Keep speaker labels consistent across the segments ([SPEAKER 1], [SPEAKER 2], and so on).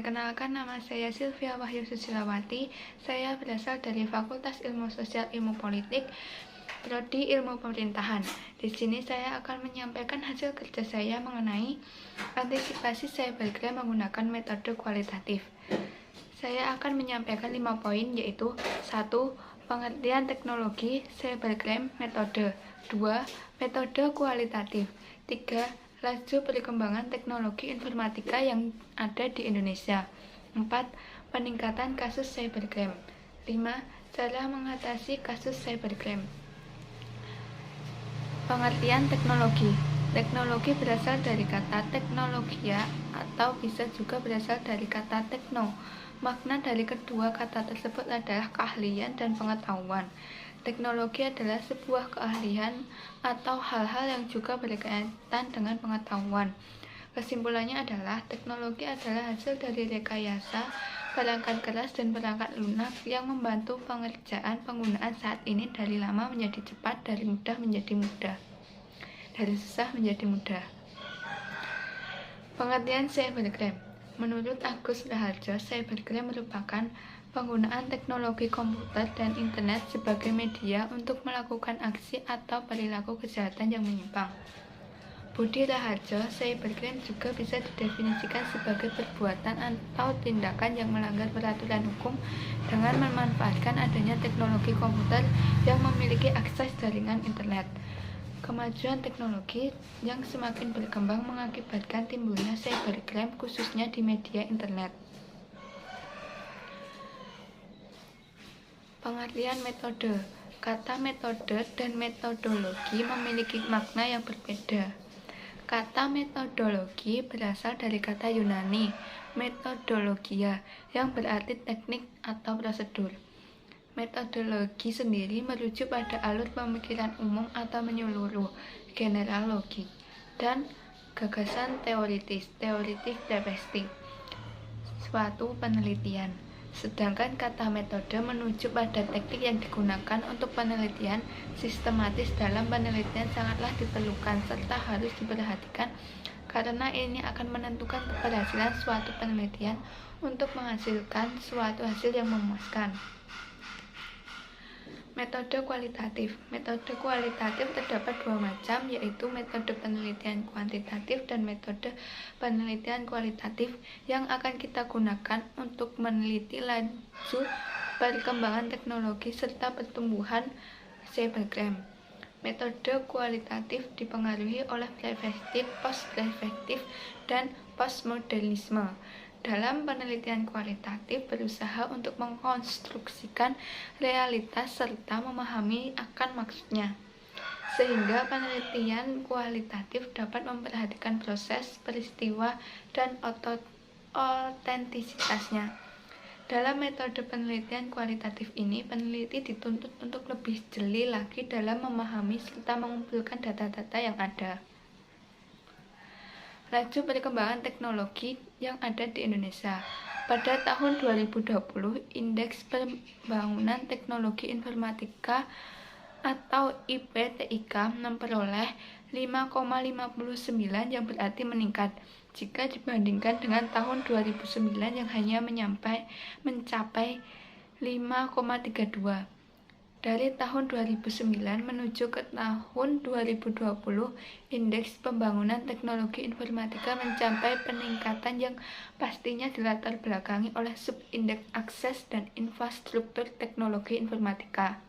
[SPEAKER 1] Perkenalkan, nama saya Sylvia Wahyu Susilawati. Saya berasal dari Fakultas Ilmu Sosial Ilmu Politik, Prodi Ilmu Pemerintahan. Di sini saya akan menyampaikan hasil kerja saya mengenai antisipasi cybercrime menggunakan metode kualitatif. Saya akan menyampaikan 5 poin, yaitu 1. Pengertian teknologi cybercrime metode. 2. Metode kualitatif. 3. Laju perkembangan teknologi informatika yang ada di Indonesia. 4. Peningkatan kasus cybercrime. 5. Cara mengatasi kasus cybercrime. Pengertian teknologi. Teknologi berasal dari kata teknologia atau bisa juga berasal dari kata tekno. Makna dari kedua kata tersebut adalah keahlian dan pengetahuan. Teknologi adalah sebuah keahlian atau hal-hal yang juga berkaitan dengan pengetahuan. Kesimpulannya adalah teknologi adalah hasil dari rekayasa perangkat keras dan perangkat lunak yang membantu pengerjaan penggunaan saat ini dari lama menjadi cepat, dari mudah menjadi mudah, dari susah menjadi mudah. Pengertian cybercrime. Menurut Agus Raharjo, cybercrime merupakan penggunaan teknologi komputer dan internet sebagai media untuk melakukan aksi atau perilaku kejahatan yang menyimpang. Budi Raharjo, cybercrime juga bisa didefinisikan sebagai perbuatan atau tindakan yang melanggar peraturan hukum dengan memanfaatkan adanya teknologi komputer yang memiliki akses jaringan internet. Kemajuan teknologi yang semakin berkembang mengakibatkan timbulnya cybercrime khususnya di media internet. Pengertian metode. Kata metode dan metodologi memiliki makna yang berbeda. Kata metodologi berasal dari kata Yunani metodologia yang berarti teknik atau prosedur. Metodologi sendiri merujuk pada alur pemikiran umum atau menyeluruh, general logik, dan gagasan teoritis, perspektif, suatu penelitian. Sedangkan kata metode menuju pada teknik yang digunakan untuk penelitian sistematis. Dalam penelitian sangatlah diperlukan serta harus diperhatikan karena ini akan menentukan keberhasilan suatu penelitian untuk menghasilkan suatu hasil yang memuaskan. Metode kualitatif. Metode kualitatif terdapat dua macam, yaitu metode penelitian kuantitatif dan metode penelitian kualitatif yang akan kita gunakan untuk meneliti laju perkembangan teknologi serta pertumbuhan cybercrime. Metode kualitatif dipengaruhi oleh perspektif, post-perspektif, dan postmodernisme. Dalam penelitian kualitatif berusaha untuk mengkonstruksikan realitas serta memahami akan maksudnya, sehingga penelitian kualitatif dapat memperhatikan proses, peristiwa, dan otentisitasnya. Dalam metode penelitian kualitatif ini, peneliti dituntut untuk lebih jeli lagi dalam memahami serta mengumpulkan data-data yang ada. Laju perkembangan teknologi yang ada di Indonesia. Pada tahun 2020, Indeks Pembangunan Teknologi Informatika atau IPTIK memperoleh 5,59 yang berarti meningkat jika dibandingkan dengan tahun 2009 yang hanya mencapai 5,32. Dari tahun 2009 menuju ke tahun 2020, Indeks Pembangunan Teknologi Informatika mencapai peningkatan yang pastinya dilatar belakangi oleh subindeks akses dan infrastruktur teknologi informatika.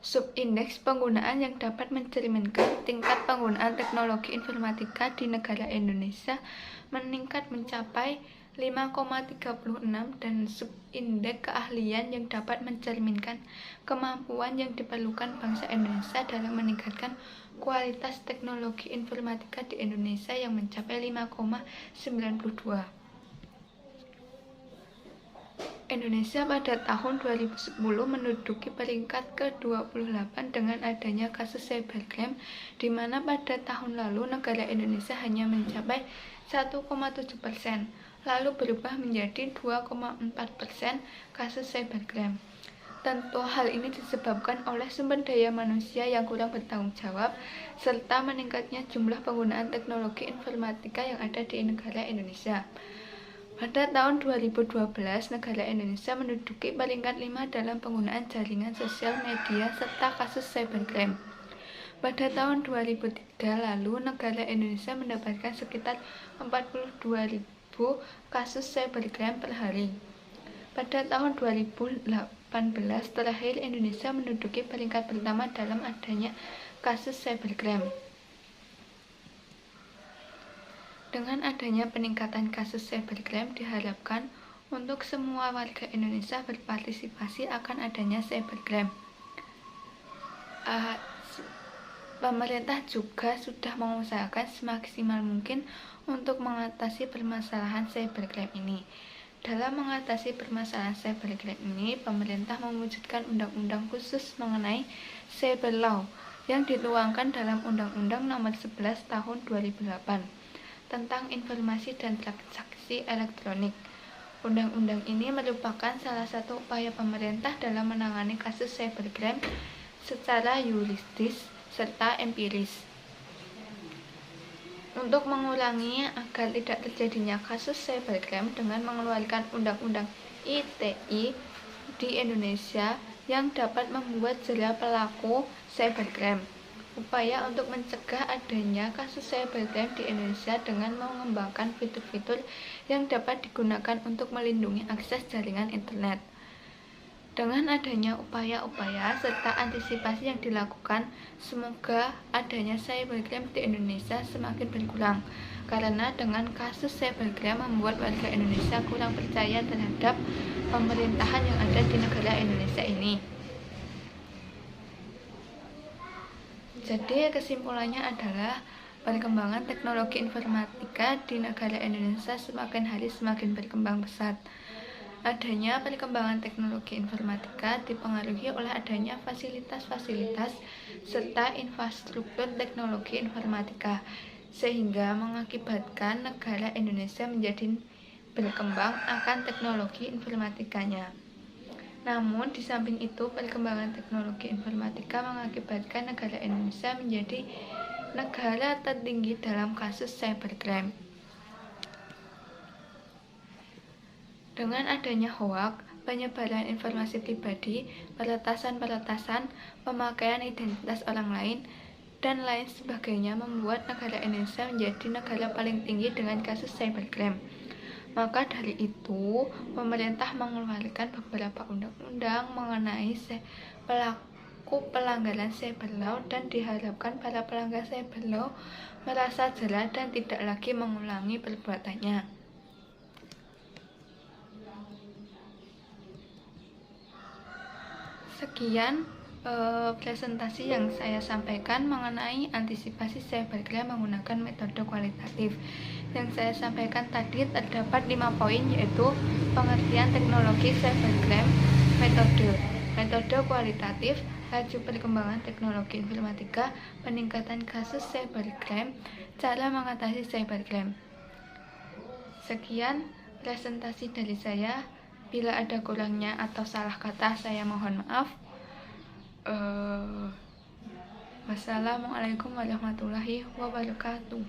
[SPEAKER 1] Subindeks penggunaan yang dapat mencerminkan tingkat penggunaan teknologi informatika di negara Indonesia meningkat mencapai 5,36 dan subindeks keahlian yang dapat mencerminkan kemampuan yang diperlukan bangsa Indonesia dalam meningkatkan kualitas teknologi informatika di Indonesia yang mencapai 5,92. Indonesia pada tahun 2010 menduduki peringkat ke-28 dengan adanya kasus cybercrime, di mana pada tahun lalu negara Indonesia hanya mencapai 1,7%. Lalu berubah menjadi 2,4% kasus cybercrime. Tentu hal ini disebabkan oleh sumber daya manusia yang kurang bertanggung jawab serta meningkatnya jumlah penggunaan teknologi informatika yang ada di negara Indonesia. Pada tahun 2012, negara Indonesia menduduki peringkat 5 dalam penggunaan jaringan sosial media serta kasus cybercrime. Pada tahun 2003 lalu, negara Indonesia mendapatkan sekitar 42.000 kasus cybercrime per hari. Pada tahun 2018 terakhir, Indonesia menduduki peringkat pertama dalam adanya kasus cybercrime. Dengan adanya peningkatan kasus cybercrime diharapkan untuk semua warga Indonesia berpartisipasi akan adanya cybercrime. Pemerintah juga sudah mengusahakan semaksimal mungkin untuk mengatasi permasalahan cybercrime ini. Dalam mengatasi permasalahan cybercrime ini, pemerintah mewujudkan undang-undang khusus mengenai cyber law yang dituangkan dalam Undang-Undang Nomor 11 Tahun 2008 tentang informasi dan transaksi elektronik. Undang-undang ini merupakan salah satu upaya pemerintah dalam menangani kasus cybercrime secara yuridis serta empiris. Untuk mengurangi agar tidak terjadinya kasus cybercrime dengan mengeluarkan Undang-Undang ITE di Indonesia yang dapat membuat jera pelaku cybercrime. Upaya untuk mencegah adanya kasus cybercrime di Indonesia dengan mengembangkan fitur-fitur yang dapat digunakan untuk melindungi akses jaringan internet. Dengan adanya upaya-upaya serta antisipasi yang dilakukan, semoga adanya cybercrime di Indonesia semakin berkurang. Karena dengan kasus cybercrime membuat warga Indonesia kurang percaya terhadap pemerintahan yang ada di negara Indonesia ini. Jadi kesimpulannya adalah perkembangan teknologi informatika di negara Indonesia semakin hari semakin berkembang pesat. Adanya perkembangan teknologi informatika dipengaruhi oleh adanya fasilitas-fasilitas serta infrastruktur teknologi informatika, sehingga mengakibatkan negara Indonesia menjadi berkembang akan teknologi informatikanya. Namun, di samping itu, perkembangan teknologi informatika mengakibatkan negara Indonesia menjadi negara tertinggi dalam kasus cybercrime. Dengan adanya hoak, penyebaran informasi pribadi, peretasan-peretasan, pemakaian identitas orang lain, dan lain sebagainya membuat negara Indonesia menjadi negara paling tinggi dengan kasus cybercrime. Maka dari itu, pemerintah mengeluarkan beberapa undang-undang mengenai pelaku pelanggaran cyber law dan diharapkan para pelanggar cyber law merasa jera dan tidak lagi mengulangi perbuatannya. Sekian presentasi yang saya sampaikan mengenai antisipasi cybercrime menggunakan metode kualitatif. Yang saya sampaikan tadi terdapat 5 poin, yaitu pengertian teknologi cybercrime, metode kualitatif, laju perkembangan teknologi informatika, peningkatan kasus cybercrime, cara mengatasi cybercrime. Sekian presentasi dari saya. Bila ada kurangnya atau salah kata, saya mohon maaf. Wassalamualaikum warahmatullahi wabarakatuh.